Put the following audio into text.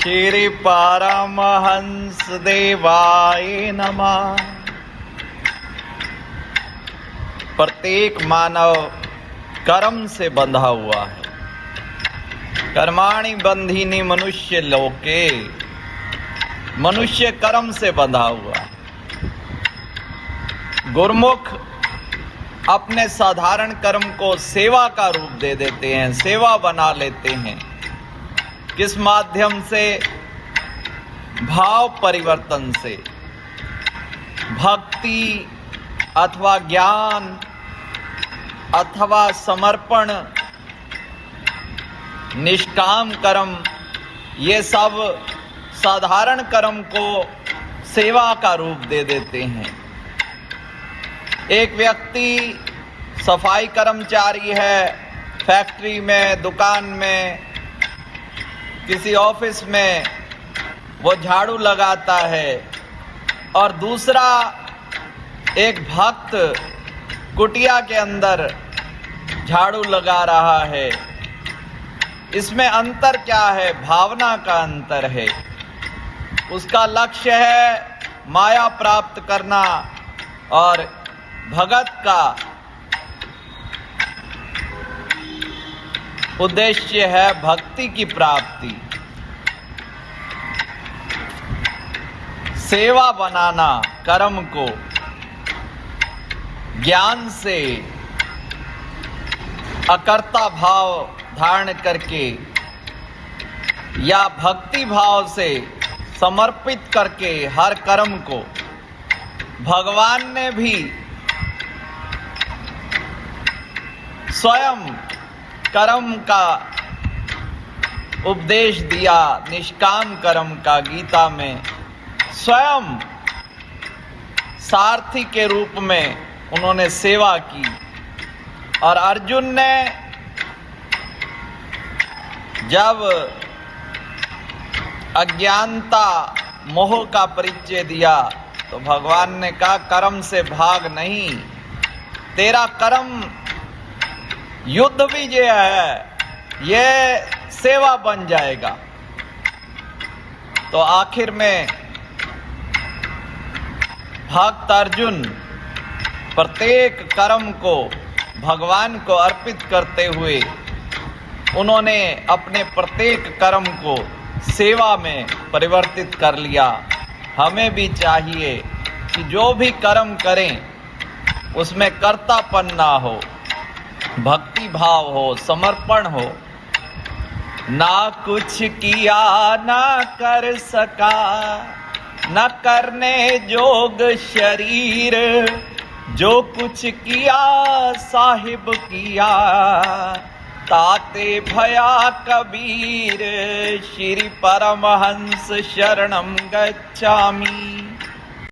श्री परमहंस देवाय नमः। प्रत्येक मानव कर्म से बंधा हुआ है। कर्माणि बंधीनि मनुष्य लोके, मनुष्य कर्म से बंधा हुआ है। गुरुमुख अपने साधारण कर्म को सेवा का रूप दे देते हैं, सेवा बना लेते हैं। किस माध्यम से? भाव परिवर्तन से। भक्ति अथवा ज्ञान अथवा समर्पण, निष्काम कर्म, ये सब साधारण कर्म को सेवा का रूप दे देते हैं। एक व्यक्ति सफाई कर्मचारी है, फैक्ट्री में, दुकान में, किसी ऑफिस में वो झाड़ू लगाता है, और दूसरा एक भक्त कुटिया के अंदर झाड़ू लगा रहा है। इसमें अंतर क्या है? भावना का अंतर है। उसका लक्ष्य है माया प्राप्त करना और भगत का उद्देश्य है भक्ति की प्राप्ति। सेवा बनाना कर्म को ज्ञान से, अकर्ता भाव धारण करके या भक्ति भाव से समर्पित करके हर कर्म को। भगवान ने भी स्वयं कर्म का उपदेश दिया, निष्काम कर्म का। गीता में स्वयं सारथी के रूप में उन्होंने सेवा की। और अर्जुन ने जब अज्ञानता, मोह का परिचय दिया तो भगवान ने कहा, कर्म से भाग नहीं, तेरा कर्म युद्ध विजय है, ये सेवा बन जाएगा। तो आखिर में भक्त अर्जुन प्रत्येक कर्म को भगवान को अर्पित करते हुए उन्होंने अपने प्रत्येक कर्म को सेवा में परिवर्तित कर लिया। हमें भी चाहिए कि जो भी कर्म करें उसमें कर्तापन ना हो, भक्ति भाव हो, समर्पण हो। ना कुछ किया ना कर सका, न करने जोग शरीर, जो कुछ किया साहिब किया, ताते भया कबीर। श्री परमहंस शरणम गच्छामि।